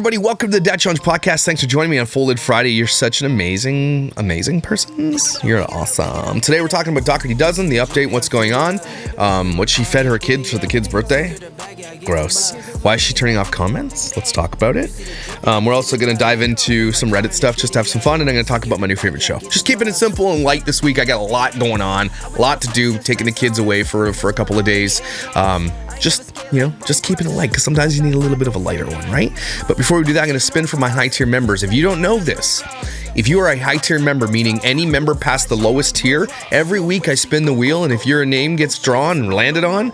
everybody. Welcome to the Dad Challenge Podcast. Thanks for joining me on Folded Friday. You're such an amazing person. You're awesome. Today we're talking about Dougherty Dozen, the update, what's going on, what she fed her kids for the kid's birthday. Gross. Why is she turning off comments? Let's talk about it. We're also going to dive into some Reddit stuff just to have some fun, and I'm going to talk about my new favorite show. Just keeping it simple and light this week. I got a lot going on, a lot to do, taking the kids away for a couple of days. Just keeping it light, because sometimes you need a little bit of a lighter one, right? But before we do that, I'm going to spin for my high tier members. If you don't know this, if you are a high tier member, meaning any member past the lowest tier, every week I spin the wheel, and if your name gets drawn and landed on,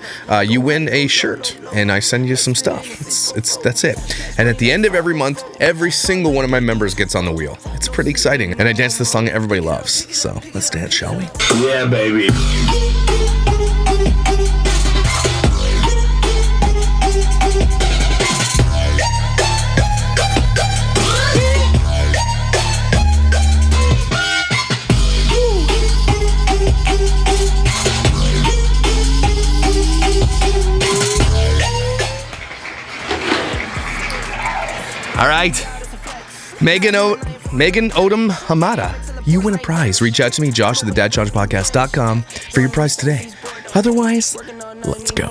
you win a shirt, and I send you some stuff. That's it. And at the end of every month, every single one of my members gets on the wheel. It's pretty exciting, and I dance the song everybody loves. So let's dance, shall we? Yeah, baby. All right, Megan Odom Hamada, you win a prize. Reach out to me, Josh at thedadchallengepodcast.com for your prize today. Otherwise, let's go.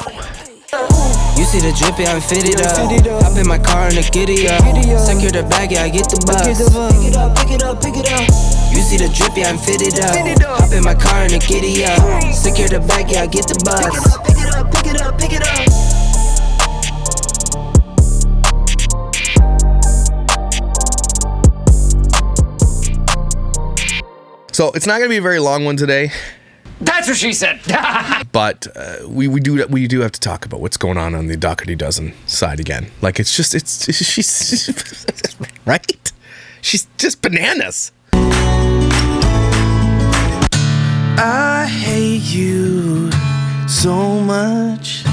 You see the drippy, I'm fitted up. Hop in my car and a giddy up. Secure the bag, yeah, I get the bus. Pick it up. You see the drippy, I'm fitted up. Hop in my car and a giddy up. Secure the bag, yeah, I get the bus. Pick it up. So it's not going to be a very long one today. That's what she said. But we do have to talk about what's going on the Dougherty Dozen side again. Like she's right? She's just bananas. I hate you so much.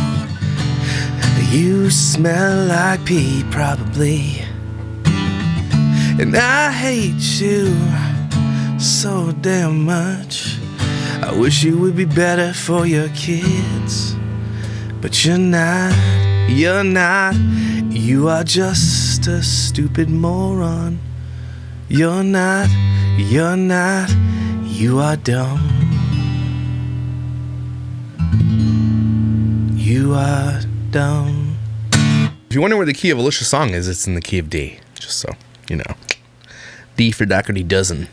You smell like pee probably. And I hate you so damn much. I wish you would be better for your kids, but you're not. You are just a stupid moron. You're not. You are dumb. You are dumb. If you wonder where the key of Alicia's song is, it's in the key of D, just so you know. D for Dougherty Dozen.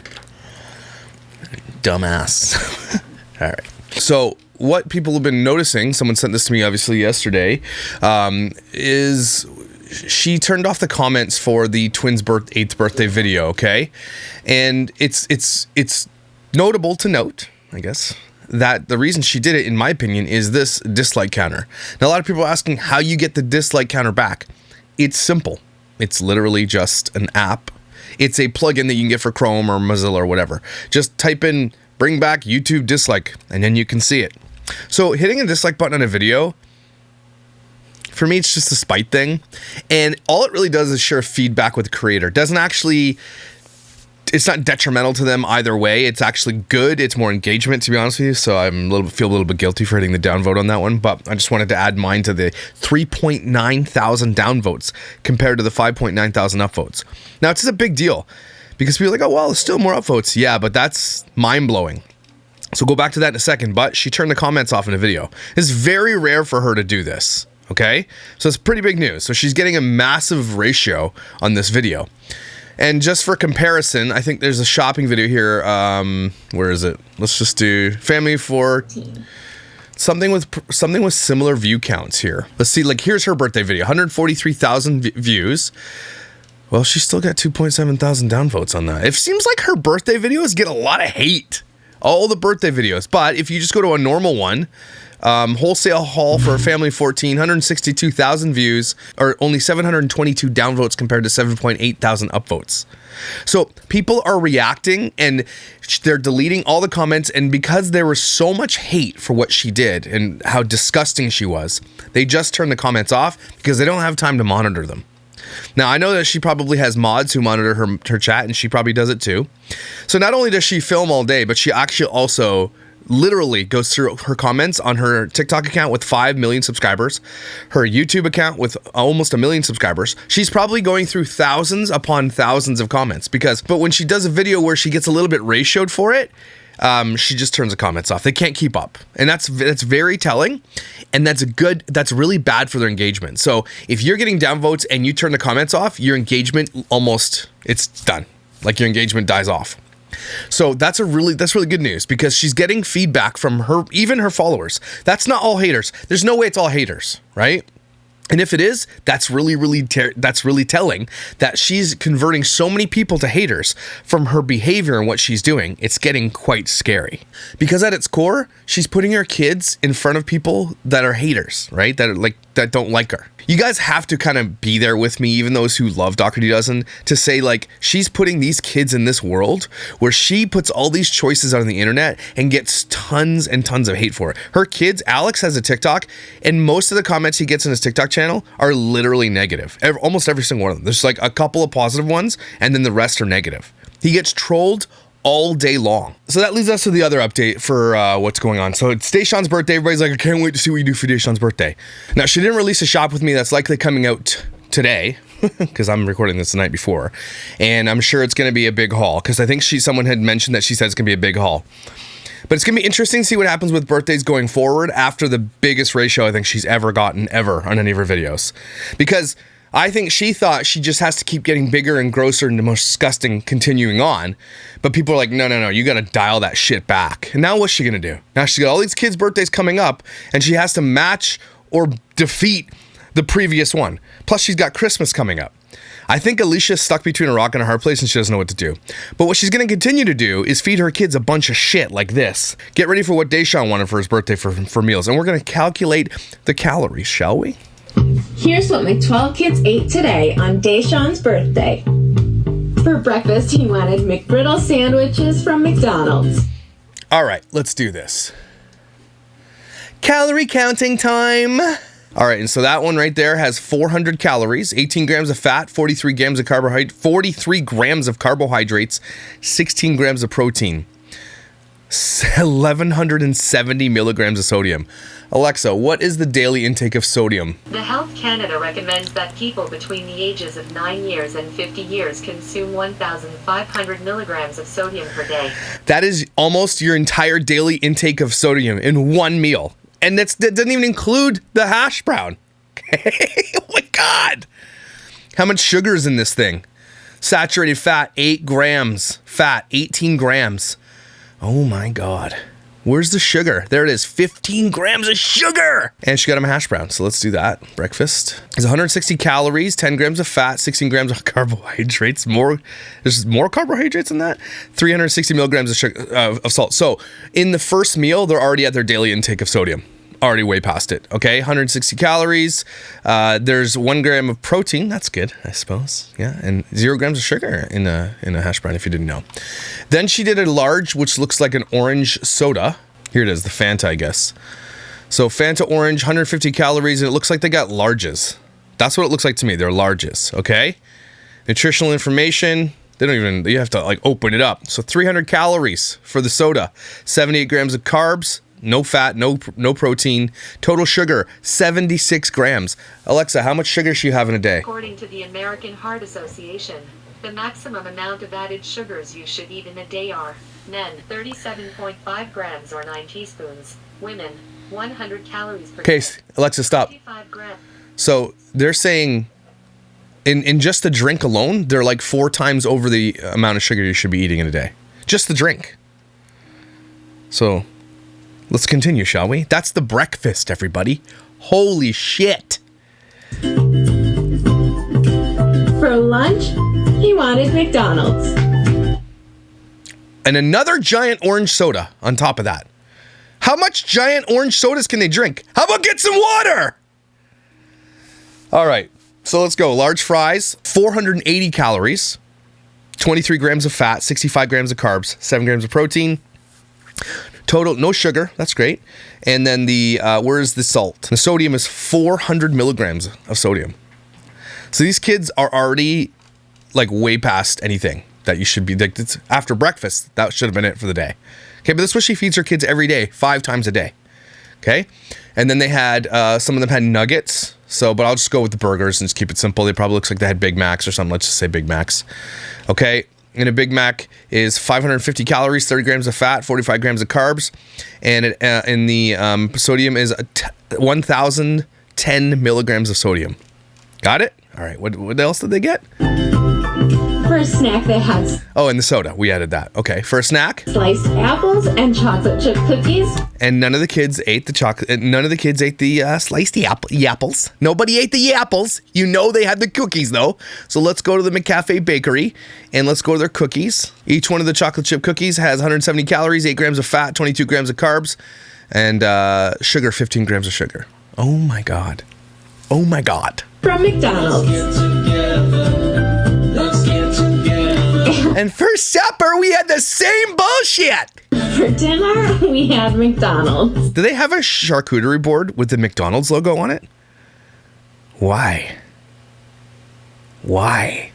Dumbass. All right. So what people have been noticing, someone sent this to me obviously yesterday, is she turned off the comments for the twins' 8th birthday video, okay? And it's notable to note, I guess, that the reason she did it, in my opinion, is this dislike counter. Now, a lot of people are asking how you get the dislike counter back. It's simple. It's literally just an app. It's a plugin that you can get for Chrome or Mozilla or whatever. Just type in bring back YouTube dislike, and then you can see it. So hitting a dislike button on a video, for me, it's just a spite thing. And all it really does is share feedback with the creator. It doesn't actually, it's not detrimental to them either way. It's actually good. It's more engagement, to be honest with you. So I feel a little bit guilty for hitting the downvote on that one. But I just wanted to add mine to the 3.9 thousand downvotes compared to the 5.9 thousand upvotes. Now, it's a big deal because people are like, oh, well, it's still more upvotes. Yeah, but that's mind-blowing. So go back to that in a second. But she turned the comments off in a video. It's very rare for her to do this. Okay? So it's pretty big news. So she's getting a massive ratio on this video. And just for comparison, I think there's a shopping video here. Where is it? Let's just do family 14. Something with similar view counts here. Let's see. Like, here's her birthday video. 143,000 views. Well, she still got 2.7 thousand downvotes on that. It seems like her birthday videos get a lot of hate. All the birthday videos. But if you just go to a normal one, wholesale haul for a family of 14, 162,000 views, or only 722 downvotes compared to 7.8 thousand upvotes. So people are reacting and they're deleting all the comments, and because there was so much hate for what she did and how disgusting she was, they just turned the comments off because they don't have time to monitor them. Now, I know that she probably has mods who monitor her chat, and she probably does it too. So not only does she film all day, but she actually also literally goes through her comments on her TikTok account with 5 million subscribers, her YouTube account with almost 1 million subscribers. She's probably going through thousands upon thousands of comments but when she does a video where she gets a little bit ratioed for it, she just turns the comments off. They can't keep up. And that's very telling. And that's really bad for their engagement. So if you're getting downvotes and you turn the comments off, your engagement it's done. Like your engagement dies off. So that's really good news because she's getting feedback from even her followers. That's not all haters. There's no way it's all haters, right? And if it is, that's really telling that she's converting so many people to haters from her behavior and what she's doing. It's getting quite scary because at its core, she's putting her kids in front of people that are haters, right? That don't like her. You guys have to kind of be there with me, even those who love Dougherty Dozen, to say like she's putting these kids in this world where she puts all these choices out on the internet and gets tons and tons of hate for it. Her kids, Alex has a TikTok, and most of the comments he gets on his TikTok channel are literally negative. Almost every single one of them. There's like a couple of positive ones, and then the rest are negative. He gets trolled all day long. So that leads us to the other update for what's going on. So it's Deshawn's birthday. Everybody's like, I can't wait to see what you do for Deshawn's birthday. Now, she didn't release a shop with me that's likely coming out today because I'm recording this the night before. And I'm sure it's going to be a big haul because I think someone had mentioned that she said it's going to be a big haul. But it's going to be interesting to see what happens with birthdays going forward after the biggest ratio I think she's ever gotten on any of her videos. Because I think she thought she just has to keep getting bigger and grosser and the most disgusting continuing on. But people are like, no, you got to dial that shit back. And now what's she going to do? Now she's got all these kids' birthdays coming up and she has to match or defeat the previous one. Plus she's got Christmas coming up. I think Alicia's stuck between a rock and a hard place and she doesn't know what to do. But what she's going to continue to do is feed her kids a bunch of shit like this. Get ready for what Deshawn wanted for his birthday for meals. And we're going to calculate the calories, shall we? Here's what my 12 kids ate today on Deshawn's birthday. For breakfast, he wanted McGriddle sandwiches from McDonald's. All right, let's do this. Calorie counting time. All right, and so that one right there has 400 calories, 18 grams of fat, 43 grams of carbohydrates, 16 grams of protein, 1,170 milligrams of sodium. Alexa, what is the daily intake of sodium? The Health Canada recommends that people between the ages of 9 years and 50 years consume 1,500 milligrams of sodium per day. That is almost your entire daily intake of sodium in one meal. And that doesn't even include the hash brown. Oh my God. How much sugar is in this thing? Saturated fat, 8 grams. Fat, 18 grams. Oh my God. Where's the sugar? There it is, 15 grams of sugar. And she got him a hash brown, so let's do that. Breakfast is 160 calories, 10 grams of fat, 16 grams of carbohydrates. There's more carbohydrates than that. 360 milligrams of sugar, of salt. So in the first meal, they're already at their daily intake of sodium. Already way past it, okay? 160 calories. There's 1 gram of protein. That's good, I suppose. Yeah, and 0 grams of sugar in a hash brown, if you didn't know. Then she did a large, which looks like an orange soda. Here it is, the Fanta, I guess. So Fanta orange, 150 calories, and it looks like they got larges. That's what it looks like to me. They're larges, okay? Nutritional information. You have to like open it up. So 300 calories for the soda, 78 grams of carbs. No fat, no protein. Total sugar, 76 grams. Alexa, how much sugar should you have in a day? According to the American Heart Association, the maximum amount of added sugars you should eat in a day are men 37.5 grams or 9 teaspoons, women 100 calories per day. Okay, Alexa, stop. 55 grams. So they're saying in just the drink alone, they're like 4 times over the amount of sugar you should be eating in a day. Just the drink. So let's continue, shall we? That's the breakfast, everybody. Holy shit. For lunch, he wanted McDonald's. And another giant orange soda on top of that. How much giant orange sodas can they drink? How about get some water? All right, so let's go. Large fries, 480 calories, 23 grams of fat, 65 grams of carbs, 7 grams of protein. Total, no sugar. That's great. And then where's the salt? The sodium is 400 milligrams of sodium. So these kids are already like way past anything that you should be. Like, it's after breakfast, that should have been it for the day. Okay, but this is what she feeds her kids every day, 5 times a day. Okay, and then they had, some of them had nuggets. So, but I'll just go with the burgers and just keep it simple. They probably looks like they had Big Macs or something. Let's just say Big Macs. Okay, and a Big Mac is 550 calories, 30 grams of fat, 45 grams of carbs, and in the sodium is 1,010 milligrams of sodium. Got it? All right. What else did they get? For a snack, they had Oh, and the soda. We added that. Okay. For a snack. sliced apples and chocolate chip cookies. And none of the kids ate the chocolate. None of the kids ate the sliced yapples. Nobody ate the yapples. You know they had the cookies though. So let's go to the McCafe Bakery and let's go to their cookies. Each one of the chocolate chip cookies has 170 calories, 8 grams of fat, 22 grams of carbs, and sugar, 15 grams of sugar. Oh my God. Oh my God. From McDonald's. And for supper, we had the same bullshit. For dinner, we had McDonald's. Do they have a charcuterie board with the McDonald's logo on it? Why? Why?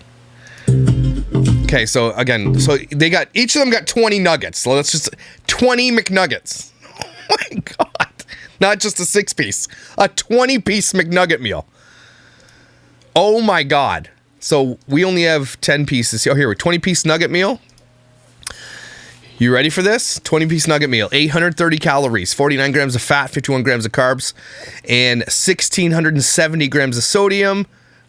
Okay, so again, they got, each of them got 20 nuggets. So that's just 20 McNuggets. Oh my God. Not just a 6-piece, a 20-piece McNugget meal. Oh my God. So we only have 10 pieces. Oh, here, 20-piece nugget meal. You ready for this? 20-piece nugget meal, 830 calories, 49 grams of fat, 51 grams of carbs, and 1,670 grams of sodium.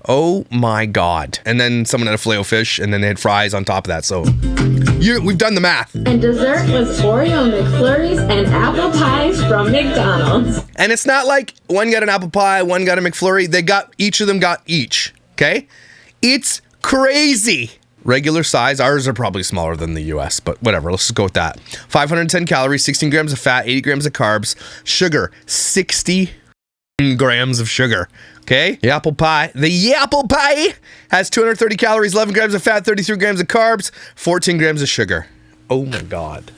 Oh my God. And then someone had a Filet-O-Fish, and then they had fries on top of that. So we've done the math. And dessert was Oreo McFlurries and apple pies from McDonald's. And it's not like one got an apple pie, one got a McFlurry. Each of them got each, okay? It's crazy. Regular size, ours are probably smaller than the US, but whatever, let's just go with that. 510 calories, 16 grams of fat, 80 grams of carbs, sugar, 60 grams of sugar. Okay, the apple pie has 230 calories, 11 grams of fat, 33 grams of carbs, 14 grams of sugar. Oh my God.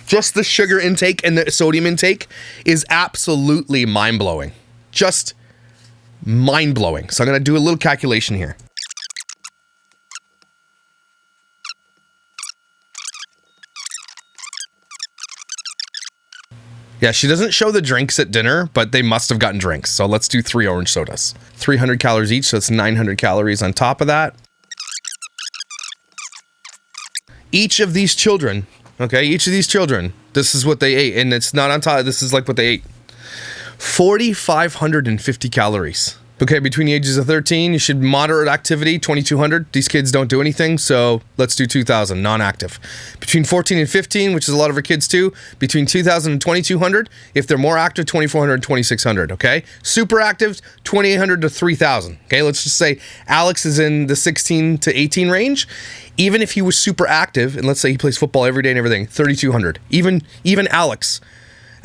Just the sugar intake and the sodium intake is absolutely mind-blowing. Just mind-blowing. So I'm going to do a little calculation here. Yeah, she doesn't show the drinks at dinner, but they must have gotten drinks. So let's do 3 orange sodas. 300 calories each, so that's 900 calories on top of that. Each of these children, this is what they ate. And it's not on top, this is like what they ate. 4,550 calories. Okay, between the ages of 13, you should moderate activity, 2,200. These kids don't do anything, so let's do 2,000, non-active. Between 14 and 15, which is a lot of our kids too, between 2,000 and 2,200. If they're more active, 2,400 and 2,600, okay? Super active, 2,800 to 3,000, okay? Let's just say Alex is in the 16 to 18 range. Even if he was super active, and let's say he plays football every day and everything, 3,200. Even Alex,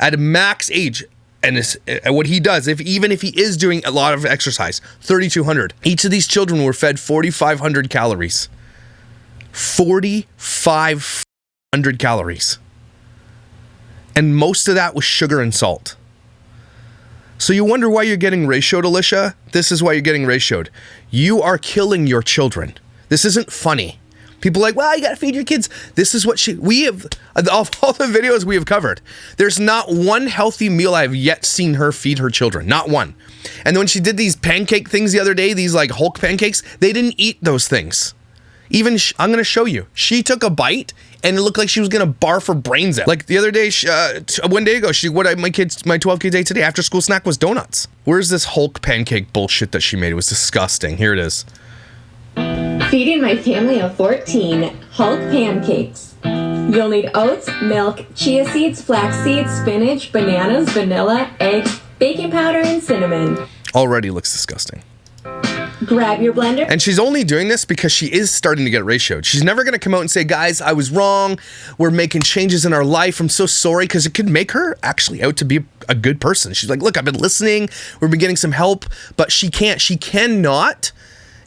at a max age, and what he does, even if he is doing a lot of exercise, 3,200. Each of these children were fed 4,500 calories. 4,500 calories. And most of that was sugar and salt. So you wonder why you're getting ratioed, Alicia? This is why you're getting ratioed. You are killing your children. This isn't funny. People are like, well, you gotta feed your kids. This is what we have, of all the videos we have covered, there's not one healthy meal I've yet seen her feed her children. Not one. And when she did these pancake things the other day, these like Hulk pancakes, they didn't eat those things. Even, I'm gonna show you. She took a bite and it looked like she was gonna barf her brains out. Like the other day, one day ago, my 12 kids ate today after school snack was donuts. Where's this Hulk pancake bullshit that she made? It was disgusting. Here it is. Feeding my family of 14 Hulk pancakes. You'll need oats, milk, chia seeds, flax seeds, spinach, bananas, vanilla, eggs, baking powder, and cinnamon. Already looks disgusting. Grab your blender. And she's only doing this because she is starting to get ratioed. She's never going to come out and say, guys, I was wrong. We're making changes in our life. I'm so sorry, because it could make her actually out to be a good person. She's like, look, I've been listening. We've been getting some help, but she cannot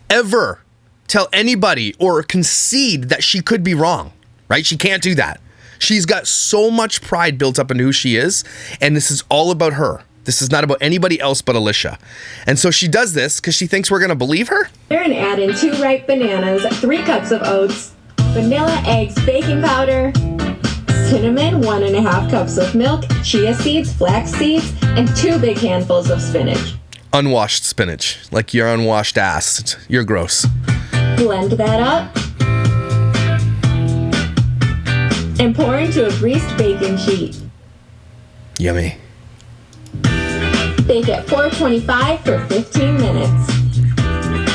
ever tell anybody or concede that she could be wrong, right? She can't do that. She's got so much pride built up in who she is, and this is all about her. This is not about anybody else but Alicia. And so she does this because she thinks we're going to believe her? And add in 2 ripe bananas, 3 cups of oats, vanilla, eggs, baking powder, cinnamon, 1.5 cups of milk, chia seeds, flax seeds, and 2 big handfuls of spinach. Unwashed spinach, like your unwashed ass. You're gross. Blend that up and pour into a greased baking sheet. Yummy. Bake at 425 for 15 minutes.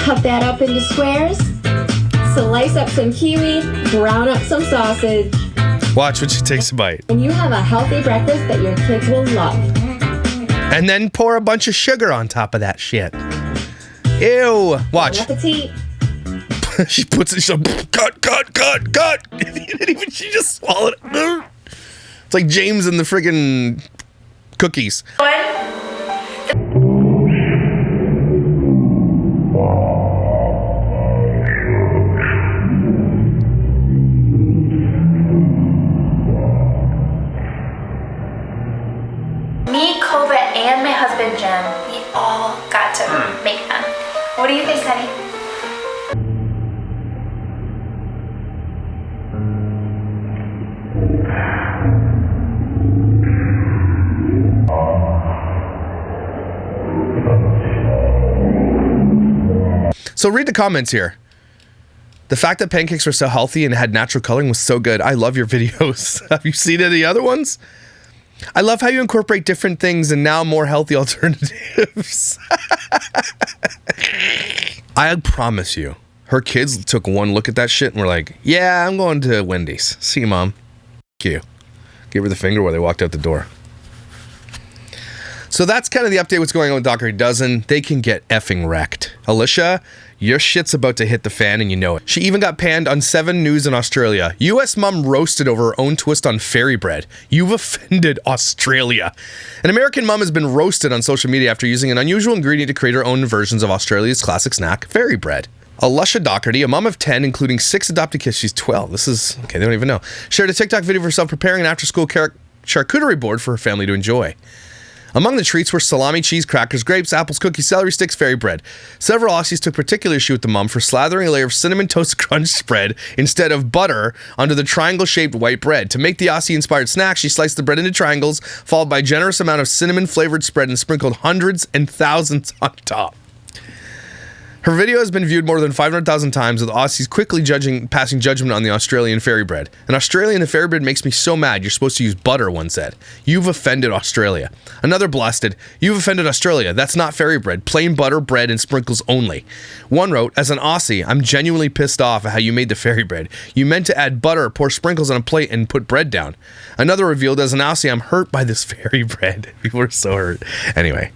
Cut that up into squares. Slice up some kiwi, brown up some sausage. Watch when she takes a bite. And you have a healthy breakfast that your kids will love. And then pour a bunch of sugar on top of that shit. Ew. Watch. Bon appetit. She puts it, she's like, cut. She just swallowed it. It's like James and the friggin' cookies. Me, Kova, and my husband Jim, we all got to make them. What do you think, honey? So read the comments here. The fact that pancakes were so healthy and had natural coloring was so good. I love your videos. Have you seen any other ones? I love how you incorporate different things and now more healthy alternatives. I promise you, her kids took one look at that shit and were like, yeah, I'm going to Wendy's. See you, Mom. Thank you. Gave her the finger while they walked out the door. So that's kind of the update what's going on with Dougherty Dozen. They can get effing wrecked. Alicia, your shit's about to hit the fan and you know it. She even got panned on 7 News in Australia. US mom roasted over her own twist on fairy bread. You've offended Australia. An American mom has been roasted on social media after using an unusual ingredient to create her own versions of Australia's classic snack, fairy bread. Alicia Dougherty, a mom of 10, including 6 adopted kids. She's 12. This is, okay, they don't even know. Shared a TikTok video of herself preparing an after-school charcuterie board for her family to enjoy. Among the treats were salami, cheese, crackers, grapes, apples, cookies, celery sticks, fairy bread. Several Aussies took particular issue with the mom for slathering a layer of cinnamon toast crunch spread instead of butter onto the triangle-shaped white bread. To make the Aussie-inspired snack, she sliced the bread into triangles, followed by a generous amount of cinnamon-flavored spread and sprinkled hundreds and thousands on top. Her video has been viewed more than 500,000 times, with Aussies quickly passing judgment on the Australian fairy bread. An Australian fairy bread makes me so mad, you're supposed to use butter, one said. You've offended Australia. Another blasted, you've offended Australia. That's not fairy bread. Plain butter, bread, and sprinkles only. One wrote, as an Aussie, I'm genuinely pissed off at how you made the fairy bread. You meant to add butter, pour sprinkles on a plate, and put bread down. Another revealed, as an Aussie, I'm hurt by this fairy bread. People are so hurt. Anyway,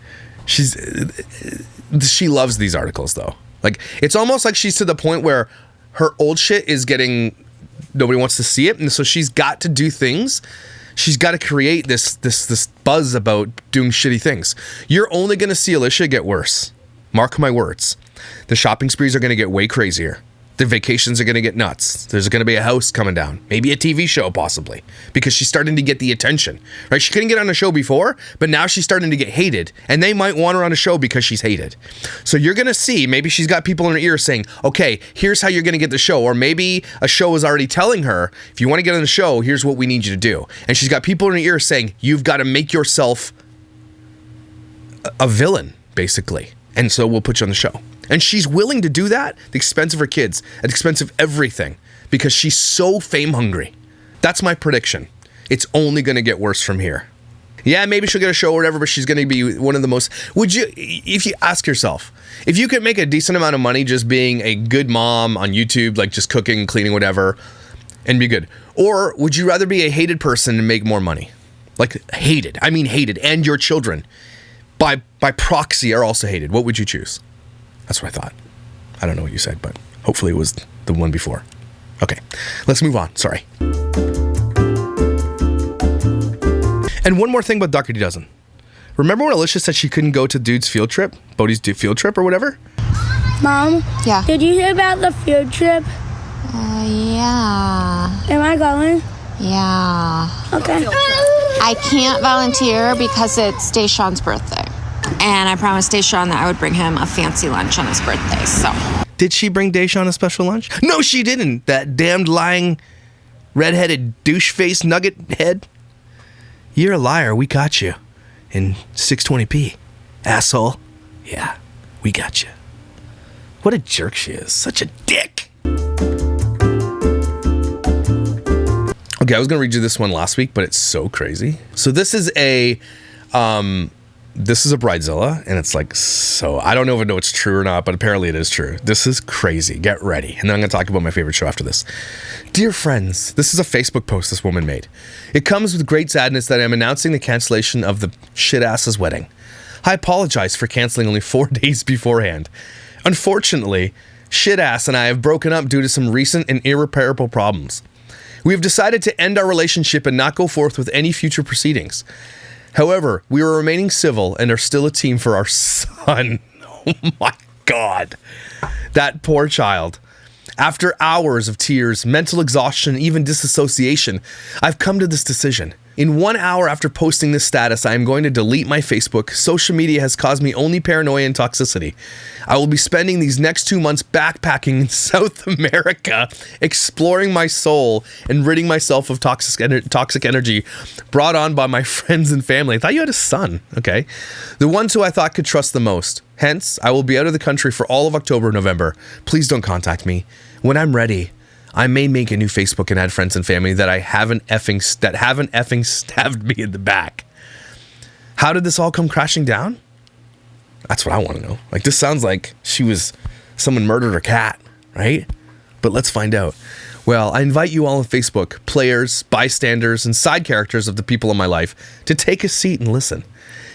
she loves these articles though. Like, it's almost like she's to the point where her old shit is getting, nobody wants to see it, and so she's got to do things. She's got to create this buzz about doing shitty things. You're only going to see Alicia get worse. Mark my words. The shopping sprees are going to get way crazier. The vacations are going to get nuts. There's going to be a house coming down. Maybe a TV show, possibly. Because she's starting to get the attention. Right? She couldn't get on a show before, but now she's starting to get hated. And they might want her on a show because she's hated. So you're going to see, maybe she's got people in her ear saying, okay, here's how you're going to get the show. Or maybe a show is already telling her, if you want to get on the show, here's what we need you to do. And she's got people in her ear saying, you've got to make yourself a villain, basically. And so we'll put you on the show. And she's willing to do that at the expense of her kids, at the expense of everything, because she's so fame hungry. That's my prediction. It's only going to get worse from here. Yeah, maybe she'll get a show or whatever, but she's going to be one of the most... Would you, if you ask yourself, if you could make a decent amount of money just being a good mom on YouTube, like just cooking, cleaning, whatever, and be good, or would you rather be a hated person and make more money? Like hated. I mean hated. And your children, by proxy, are also hated. What would you choose? That's what I thought. I don't know what you said, but hopefully it was the one before. Okay, let's move on. Sorry. And one more thing about Dougherty Dozen. Remember when Alicia said she couldn't go to Bodie's field trip or whatever? Mom? Yeah. Did you hear about the field trip? Yeah. Am I going? Yeah. Okay. I can't volunteer because it's Deshaun's birthday. And I promised Deshaun that I would bring him a fancy lunch on his birthday, so. Did she bring Deshaun a special lunch? No, she didn't. That damned lying Redheaded douche-faced nugget head. You're a liar. We got you. In 620p. Asshole. Yeah, we got you. What a jerk she is. Such a dick. Okay, I was going to read you this one last week, but it's so crazy. So this is a Bridezilla, and it's like, so I don't know if it's true or not, but apparently it is true. This is crazy. Get ready. And then I'm going to talk about my favorite show after this. Dear friends, this is a Facebook post this woman made. It comes with great sadness that I'm announcing the cancellation of the shit-ass's wedding. I apologize for canceling only 4 days beforehand. Unfortunately, shit-ass and I have broken up due to some recent and irreparable problems. We have decided to end our relationship and not go forth with any future proceedings. However, we are remaining civil and are still a team for our son. Oh my God. That poor child. After hours of tears, mental exhaustion, even disassociation, I've come to this decision. In 1 hour after posting this status, I am going to delete my Facebook. Social media has caused me only paranoia and toxicity. I will be spending these next 2 months backpacking in South America, exploring my soul and ridding myself of toxic energy brought on by my friends and family. I thought you had a son. Okay. The ones who I thought could trust the most. Hence, I will be out of the country for all of October and November. Please don't contact me. When I'm ready, I may make a new Facebook and add friends and family that haven't effing stabbed me in the back. How did this all come crashing down? That's what I want to know. Like, this sounds like someone murdered her cat, right? But let's find out. Well, I invite you all on Facebook, players, bystanders, and side characters of the people in my life, to take a seat and listen.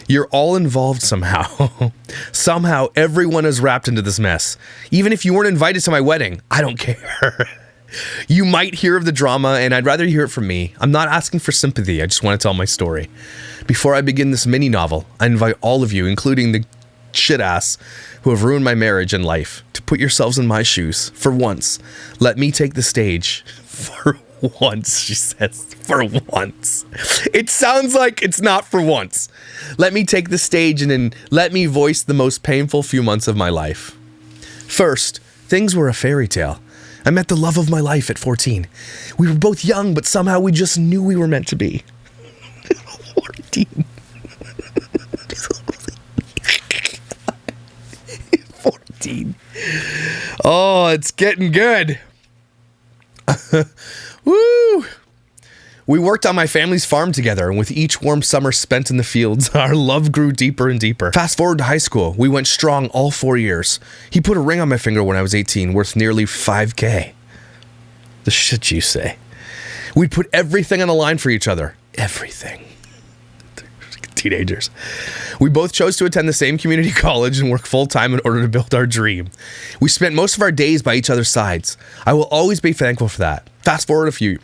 You're all involved somehow. Somehow everyone is wrapped into this mess. Even if you weren't invited to my wedding, I don't care. You might hear of the drama, and I'd rather hear it from me. I'm not asking for sympathy. I just want to tell my story. Before I begin this mini novel, I invite all of you, including the shit ass who have ruined my marriage and life, to put yourselves in my shoes. For once, let me take the stage. For once, she says. For once. It sounds like it's not for once. Let me take the stage and then let me voice the most painful few months of my life. First, things were a fairy tale. I met the love of my life at 14. We were both young, but somehow we just knew we were meant to be. 14. 14. Oh, it's getting good. Woo! We worked on my family's farm together, and with each warm summer spent in the fields, our love grew deeper and deeper. Fast forward to high school, we went strong all 4 years. He put a ring on my finger when I was 18, worth nearly $5,000. The shit you say. We'd put everything on the line for each other. Everything. Teenagers. We both chose to attend the same community college and work full-time in order to build our dream. We spent most of our days by each other's sides. I will always be thankful for that. Fast forward a few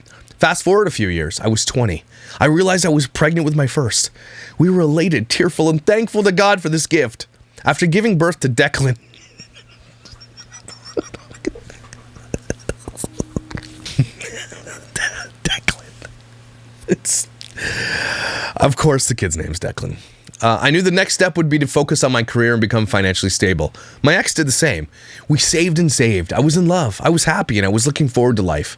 years, I was 20. I realized I was pregnant with my first. We were elated, tearful, and thankful to God for this gift. After giving birth to Declan, of course the kid's name's Declan. I knew the next step would be to focus on my career and become financially stable. My ex did the same. We saved and saved. I was in love. I was happy, and I was looking forward to life.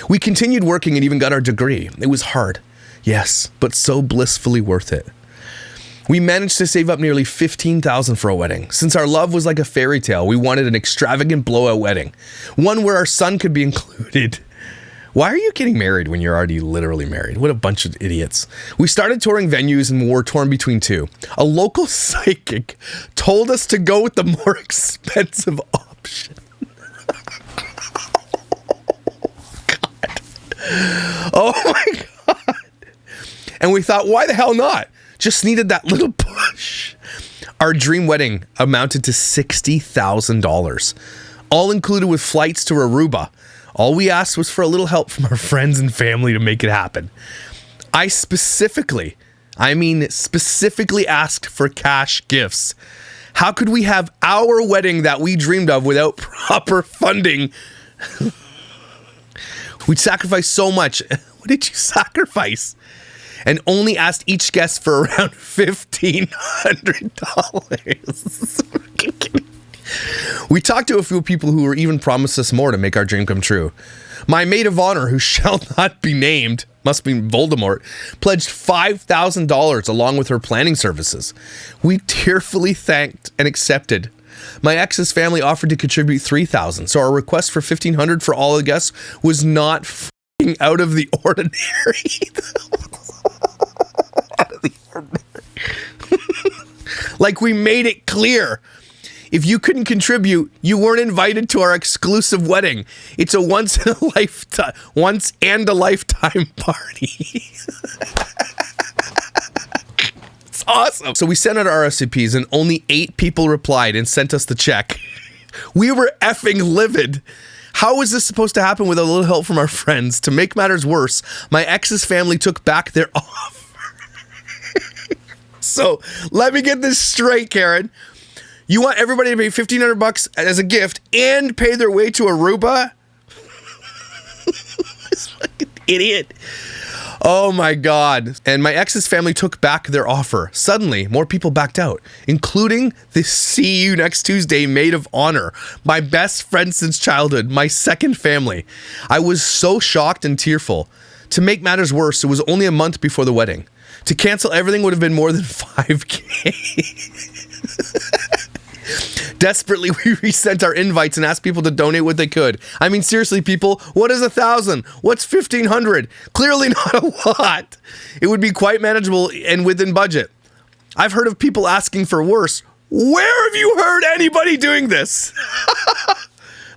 We continued working and even got our degree. It was hard, yes, but so blissfully worth it. We managed to save up nearly $15,000 for a wedding. Since our love was like a fairy tale, we wanted an extravagant blowout wedding, one where our son could be included. Why are you getting married when you're already literally married? What a bunch of idiots. We started touring venues and were torn between two. A local psychic told us to go with the more expensive option. God. Oh my God. And we thought, why the hell not? Just needed that little push. Our dream wedding amounted to $60,000, all included with flights to Aruba. All we asked was for a little help from our friends and family to make it happen. I specifically asked for cash gifts. How could we have our wedding that we dreamed of without proper funding? We'd sacrificed so much. What did you sacrifice? And only asked each guest for around $1,500. We talked to a few people who were even promised us more to make our dream come true. My maid of honor, who shall not be named, must be Voldemort, pledged $5,000 along with her planning services. We tearfully thanked and accepted. My ex's family offered to contribute $3,000, so our request for $1,500 for all the guests was not f***ing out of the ordinary. Out of the ordinary. Like, we made it clear. If you couldn't contribute, you weren't invited to our exclusive wedding. It's a once and a lifetime party. It's awesome. So we sent out RSVPs and only 8 people replied and sent us the check. We were effing livid. How was this supposed to happen with a little help from our friends? To make matters worse, my ex's family took back their offer. So let me get this straight, Karen. You want everybody to pay $1,500 as a gift and pay their way to Aruba? This fucking idiot. Oh my God. And my ex's family took back their offer. Suddenly, more people backed out, including the See You Next Tuesday maid of honor, my best friend since childhood, my second family. I was so shocked and tearful. To make matters worse, it was only a month before the wedding. To cancel everything would have been more than $5,000. Desperately, we resent our invites and asked people to donate what they could. I mean, seriously, people, what is 1,000? What's 1,500? Clearly not a lot. It would be quite manageable and within budget. I've heard of people asking for worse. Where have you heard anybody doing this?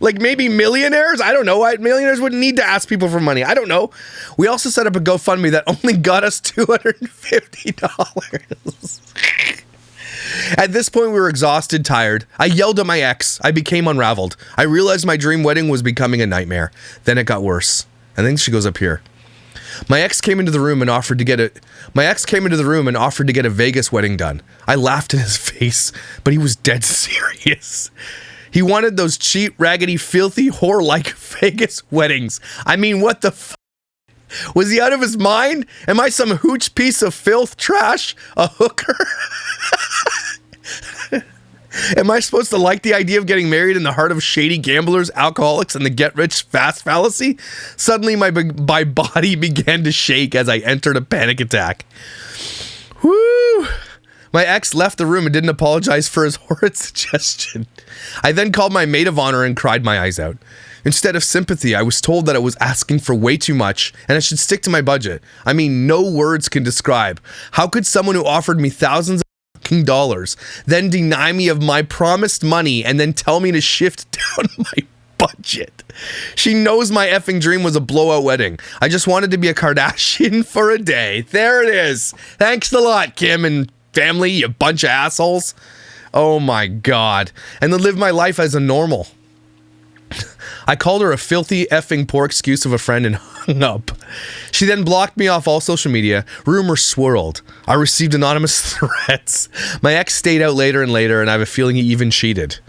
Like maybe millionaires? I don't know. Millionaires wouldn't need to ask people for money. I don't know. We also set up a GoFundMe that only got us $250. At this point, we were exhausted, tired. I yelled at my ex. I became unraveled. I realized my dream wedding was becoming a nightmare. Then it got worse. I think she goes up here. My ex came into the room and offered to get a Vegas wedding done. I laughed in his face, but he was dead serious. He wanted those cheap, raggedy, filthy, whore-like Vegas weddings. I mean, what the f***? Was he out of his mind? Am I some hooch piece of filth trash? A hooker? Am I supposed to like the idea of getting married in the heart of shady gamblers, alcoholics, and the get-rich-fast fallacy? Suddenly, my body began to shake as I entered a panic attack. Woo! My ex left the room and didn't apologize for his horrid suggestion. I then called my maid of honor and cried my eyes out. Instead of sympathy, I was told that I was asking for way too much and I should stick to my budget. I mean, no words can describe. How could someone who offered me thousands of dollars then deny me of my promised money and then tell me to shift down my budget? She knows my effing dream was a blowout wedding. I just wanted to be a Kardashian for a day. There it is. Thanks a lot, Kim and family, you bunch of assholes. Oh my God. And to live my life as a normal. I called her a filthy effing poor excuse of a friend and hung up. She then blocked me off all social media. Rumors swirled. I received anonymous threats. My ex stayed out later and later, and I have a feeling he even cheated.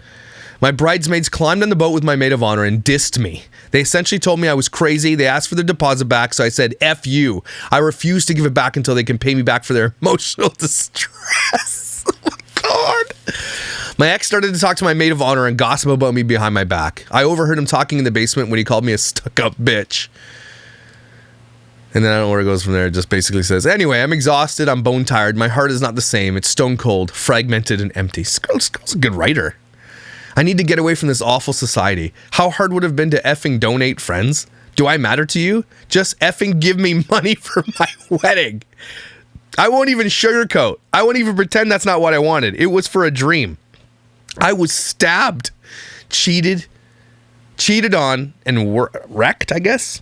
My bridesmaids climbed on the boat with my maid of honor and dissed me. They essentially told me I was crazy. They asked for the deposit back, so I said, F you. I refused to give it back until they can pay me back for their emotional distress. Oh my God. My ex started to talk to my maid of honor and gossip about me behind my back. I overheard him talking in the basement when he called me a stuck-up bitch. And then I don't know where it goes from there. It just basically says, anyway, I'm exhausted. I'm bone-tired. My heart is not the same. It's stone-cold, fragmented, and empty. This girl's a good writer. I need to get away from this awful society. How hard would it have been to effing donate, friends? Do I matter to you? Just effing give me money for my wedding. I won't even sugarcoat. I won't even pretend that's not what I wanted. It was for a dream. I was stabbed, cheated on, and wrecked, I guess.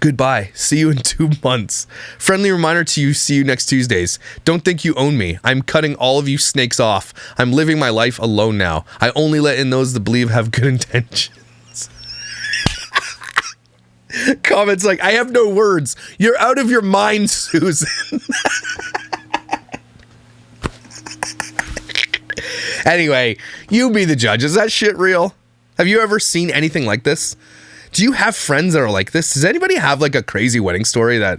Goodbye. See you in 2 months. Friendly reminder to you, see you next Tuesdays. Don't think you own me. I'm cutting all of you snakes off. I'm living my life alone now. I only let in those that believe have good intentions. Comments like, I have no words. You're out of your mind, Susan. Anyway, you be the judge. Is that shit real? Have you ever seen anything like this? Do you have friends that are like this? Does anybody have like a crazy wedding story that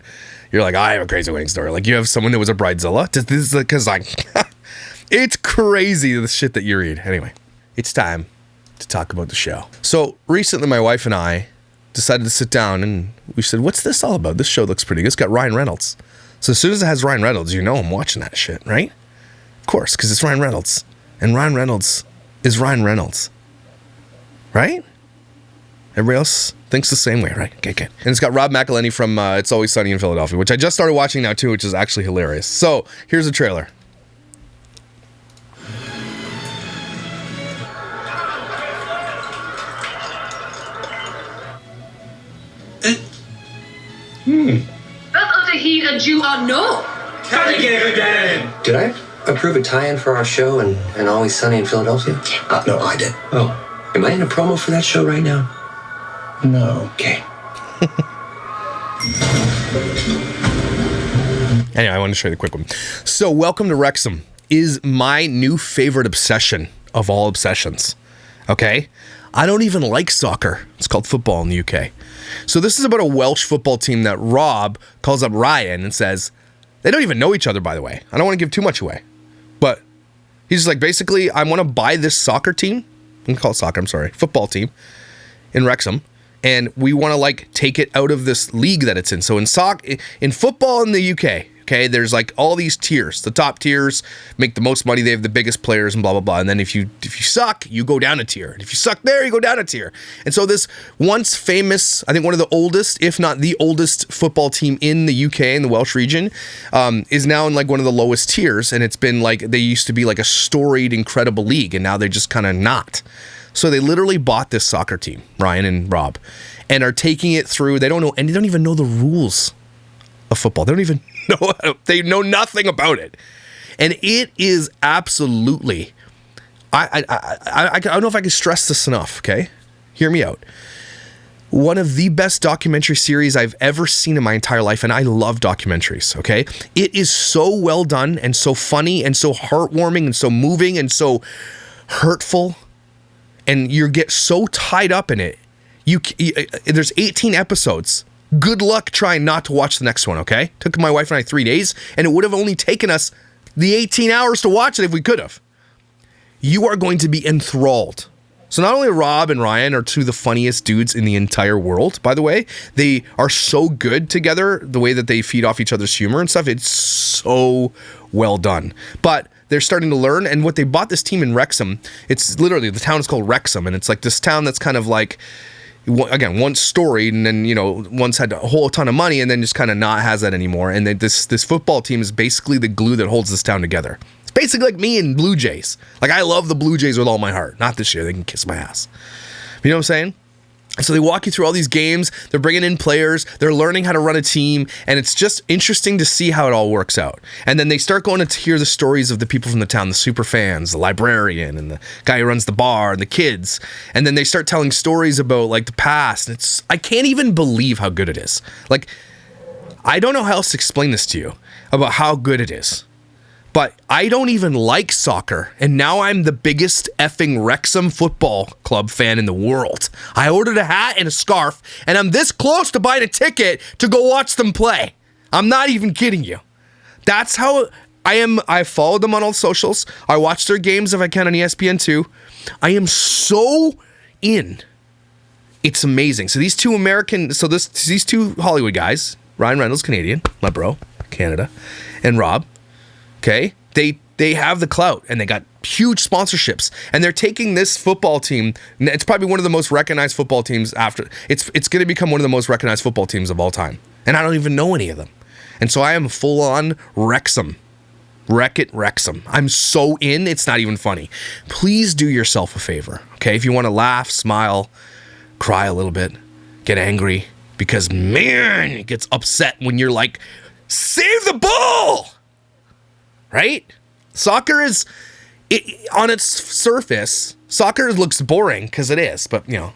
you're like, I have a crazy wedding story? Like you have someone that was a bridezilla? Because like, it's crazy the shit that you read. Anyway, it's time to talk about the show. So recently, my wife and I decided to sit down and we said, what's this all about? This show looks pretty good. It's got Ryan Reynolds. So as soon as it has Ryan Reynolds, you know I'm watching that shit, right? Of course, because it's Ryan Reynolds. And Ryan Reynolds is Ryan Reynolds. Right? Everybody else thinks the same way, right? Okay, good. And it's got Rob McElhenney from It's Always Sunny in Philadelphia, which I just started watching now too, which is actually hilarious. So here's the trailer. Both Dougherty and you are no. Did I approve a tie-in for our show and Always Sunny in Philadelphia? No, I did. Oh, am I in a promo for that show right now? No. Okay. Anyway, I want to show you the quick one. So welcome to Wrexham is my new favorite obsession of all obsessions. Okay? I don't even like soccer. It's called football in the UK. So this is about a Welsh football team that Rob calls up Ryan and says, they don't even know each other, by the way. I don't want to give too much away. But he's just like, basically, I want to buy this soccer team. I'm going to call it soccer, I'm sorry. Football team in Wrexham. And we want to like take it out of this league that it's in. So in football in the UK, okay, there's like all these tiers. The top tiers make the most money. They have the biggest players and blah, blah, blah. And then if you suck, you go down a tier. And if you suck there, you go down a tier. And so this once famous, I think one of the oldest, if not the oldest football team in the UK, in the Welsh region, is now in like one of the lowest tiers. And it's been like, they used to be like a storied, incredible league. And now they're just kind of not. So they literally bought this soccer team, Ryan and Rob, and are taking it through. They don't know, and they don't even know the rules of football. They don't even know. They know nothing about it, and it is absolutely. I don't know if I can stress this enough. Okay, hear me out. One of the best documentary series I've ever seen in my entire life, and I love documentaries. Okay, it is so well done and so funny and so heartwarming and so moving and so hurtful. And you get so tied up in it. There's 18 episodes. Good luck trying not to watch the next one, okay? Took my wife and I 3 days, and it would have only taken us the 18 hours to watch it if we could have. You are going to be enthralled. So not only Rob and Ryan are two of the funniest dudes in the entire world, by the way, they are so good together, the way that they feed off each other's humor and stuff, it's so well done. But they're starting to learn, and what they bought this team in Wrexham, it's literally, the town is called Wrexham, and it's like this town that's kind of like, again, once storied, and then, you know, once had a whole ton of money, and then just kind of not has that anymore, and this football team is basically the glue that holds this town together. It's basically like me and Blue Jays. Like, I love the Blue Jays with all my heart. Not this year, they can kiss my ass. You know what I'm saying? So they walk you through all these games, they're bringing in players, they're learning how to run a team, and it's just interesting to see how it all works out. And then they start going to hear the stories of the people from the town, the super fans, the librarian, and the guy who runs the bar, and the kids. And then they start telling stories about like the past. And I can't even believe how good it is. Like, I don't know how else to explain this to you about how good it is. But I don't even like soccer, and now I'm the biggest effing Wrexham Football Club fan in the world. I ordered a hat and a scarf, and I'm this close to buying a ticket to go watch them play. I'm not even kidding you. That's how I am. I followed them on all socials. I watch their games if I can on ESPN2. I am so in. It's amazing. So these two these two Hollywood guys, Ryan Reynolds, Canadian, my bro, Canada, and Rob, okay, they have the clout, and they got huge sponsorships, and they're taking this football team. It's probably one of the most recognized football teams after it's going to become one of the most recognized football teams of all time, and I don't even know any of them. And so I am full on Wrexham. Wreck it, Wrexham. I'm so in, it's not even funny. Please do yourself a favor, okay? If you want to laugh, smile, cry a little bit, get angry, because man, it gets upset when you're like, save the ball! Right? Soccer is, on its surface, soccer looks boring, because it is, but, you know,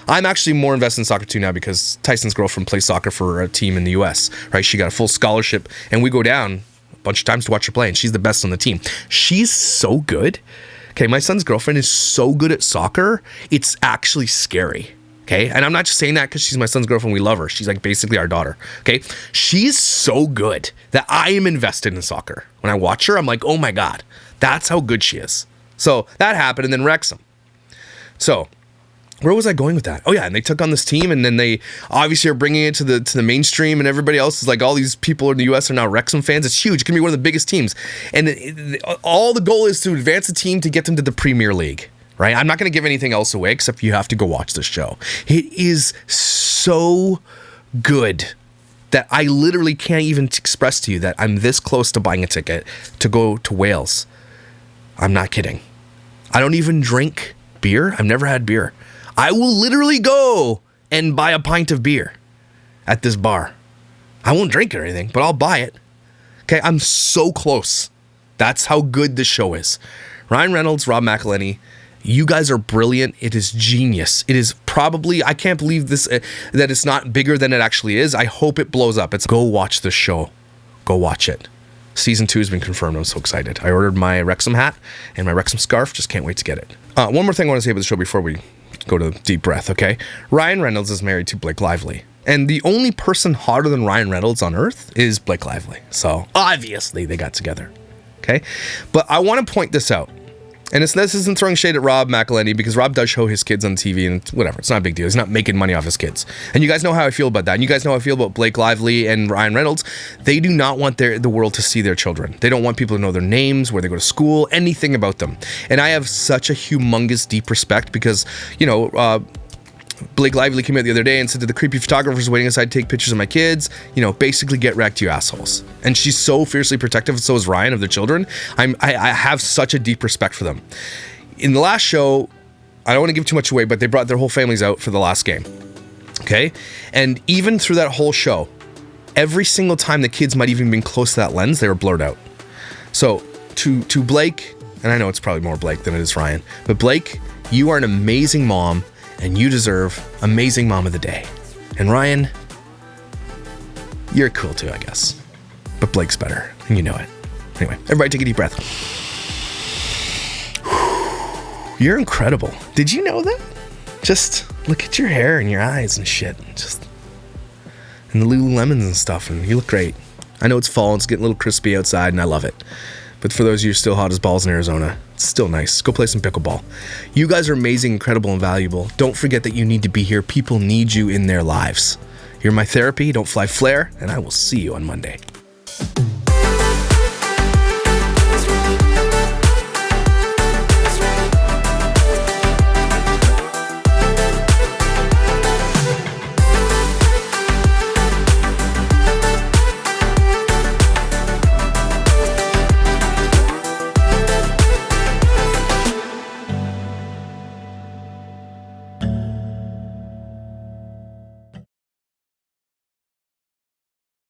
I'm actually more invested in soccer too now because Tyson's girlfriend plays soccer for a team in the US, right? She got a full scholarship, and we go down a bunch of times to watch her play, and she's the best on the team. She's so good. Okay, my son's girlfriend is so good at soccer, it's actually scary. Okay, and I'm not just saying that because she's my son's girlfriend. We love her. She's like basically our daughter. Okay, she's so good that I am invested in soccer. When I watch her, I'm like, oh my God, that's how good she is. So that happened, and then Wrexham. So, where was I going with that? Oh yeah, and they took on this team, and then they obviously are bringing it to the mainstream, and everybody else is like, all these people in the U.S. are now Wrexham fans. It's huge. It's gonna be one of the biggest teams, and all the goal is to advance the team to get them to the Premier League. Right? I'm not gonna give anything else away except you have to go watch this show. It is so good that I literally can't even express to you that I'm this close to buying a ticket to go to Wales. I'm not kidding. I don't even drink beer. I've never had beer. I will literally go and buy a pint of beer at this bar. I won't drink it or anything, but I'll buy it. Okay, I'm so close. That's how good this show is. Ryan Reynolds, Rob McElhenney, you guys are brilliant. It is genius. It is probably, I can't believe this, that it's not bigger than it actually is. I hope it blows up. Go watch this show. Go watch it. Season 2 has been confirmed. I'm so excited. I ordered my Wrexham hat and my Wrexham scarf. Just can't wait to get it. One more thing I want to say about the show before we go to deep breath, okay? Ryan Reynolds is married to Blake Lively. And the only person hotter than Ryan Reynolds on earth is Blake Lively. So obviously they got together, okay? But I want to point this out. And this isn't throwing shade at Rob McElhenney, because Rob does show his kids on TV, and whatever, it's not a big deal. He's not making money off his kids. And you guys know how I feel about that. And you guys know how I feel about Blake Lively and Ryan Reynolds. They do not want the world to see their children. They don't want people to know their names, where they go to school, anything about them. And I have such a humongous, deep respect because, Blake Lively came out the other day and said to the creepy photographers waiting outside to take pictures of my kids, basically get wrecked, you assholes. And she's so fiercely protective, and so is Ryan, of their children. I have such a deep respect for them. In the last show, I don't want to give too much away, but they brought their whole families out for the last game. Okay? And even through that whole show, every single time the kids might even been close to that lens, they were blurred out. So to Blake, and I know it's probably more Blake than it is Ryan, but Blake, you are an amazing mom, and you deserve amazing mom of the day. And Ryan, you're cool too, I guess. But Blake's better, and you know it. Anyway, everybody take a deep breath. You're incredible. Did you know that? Just look at your hair and your eyes and shit. And the Lululemons and stuff, and you look great. I know it's fall, it's getting a little crispy outside, and I love it. But for those of you still hot as balls in Arizona, it's still nice. Go play some pickleball. You guys are amazing, incredible, and valuable. Don't forget that you need to be here. People need you in their lives. You're my therapy. Don't fly flare, and I will see you on Monday.